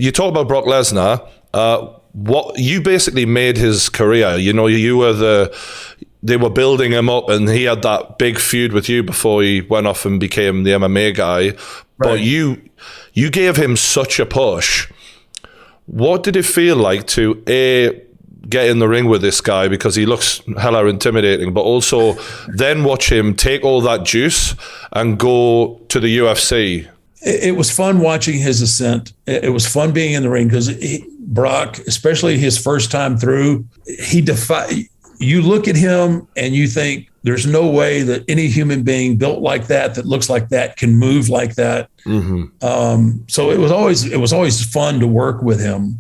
you talk about Brock Lesnar. What you basically made his career. You know, they were building him up, and he had that big feud with you before he went off and became the MMA guy. Right. But you gave him such a push. What did it feel like to get in the ring with this guy, because he looks hella intimidating, but also then watch him take all that juice and go to the UFC? It was fun watching his ascent. It was fun being in the ring because Brock, especially his first time through, you look at him and you think there's no way that any human being built like that looks like that, can move like that. Mm-hmm. So it was always fun to work with him.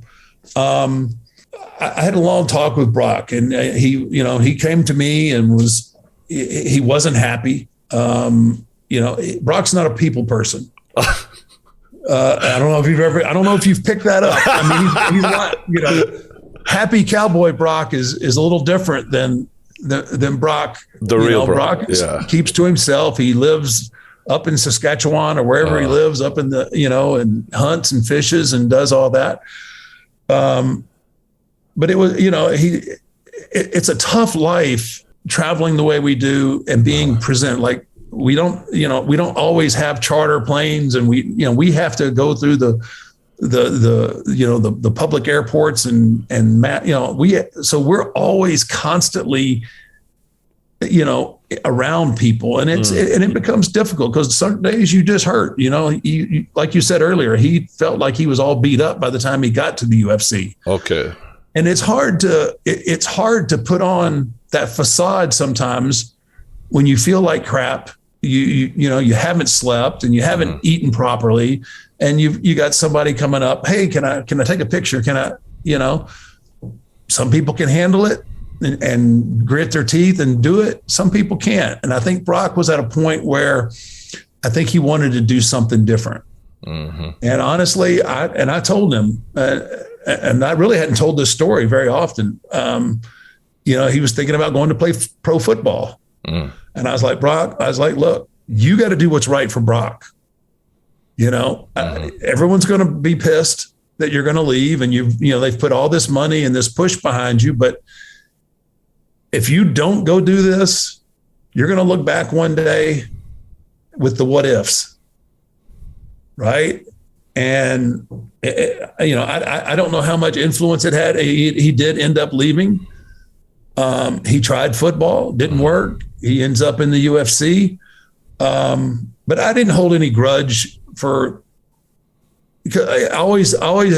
I had a long talk with Brock, and he came to me and he wasn't happy. Brock's not a people person. I don't know if you've picked that up. I mean, he's not, happy cowboy Brock is a little different than Brock. The real Brock keeps to himself. He lives up in Saskatchewan or wherever he lives, up in the, and hunts and fishes and does all that. But it was, it's a tough life traveling the way we do and being present. Like, we don't always have charter planes, and we have to go through the public airports and so we're always constantly, around people, and it becomes difficult because certain days you just hurt, you like you said earlier, he felt like he was all beat up by the time he got to the UFC. Okay. And it's hard to put on that facade sometimes when you feel like crap. You haven't slept and you haven't eaten properly, and you got somebody coming up. Hey, can I take a picture? Some people can handle it and grit their teeth and do it. Some people can't. And I think Brock was at a point where I think he wanted to do something different. Mm-hmm. And honestly, I told him, and I really hadn't told this story very often. He was thinking about going to play pro football. Mm. And I was like, Brock, look, you got to do what's right for Brock. Everyone's going to be pissed that you're going to leave, and they've put all this money and this push behind you. But if you don't go do this, you're going to look back one day with the what ifs. Right. And, I don't know how much influence it had. He did end up leaving. He tried football, didn't work. He ends up in the UFC. But I didn't hold any grudge because I always,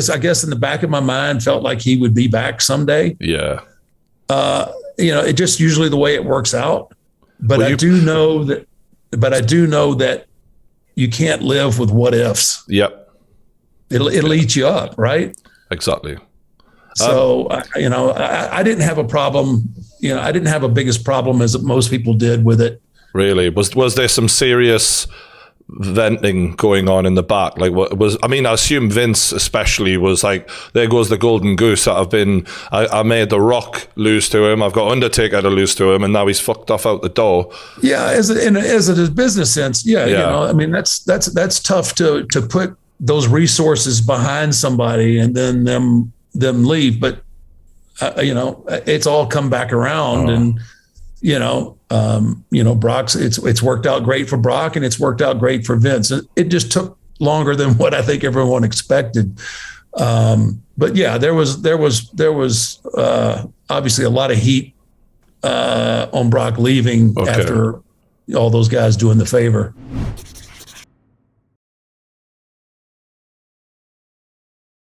I guess in the back of my mind, felt like he would be back someday. Yeah. It just usually the way it works out. But I do know that you can't live with what ifs. Yep. It'll eat you up, right? Exactly. So, I didn't have a problem. I didn't have a biggest problem as most people did with it. Really? Was there some serious venting going on in the back? Like, I assume Vince especially was like, there goes the golden goose that I made The Rock lose to him. I've got Undertaker to lose to him, and now he's fucked off out the door. Yeah. As a business sense. Yeah. That's tough to put those resources behind somebody and then them leave, but it's all come back around. And Brock's it's worked out great for Brock, and it's worked out great for Vince. It just took longer than what I think everyone expected. But yeah, there was obviously a lot of heat on Brock leaving after all those guys doing the favor.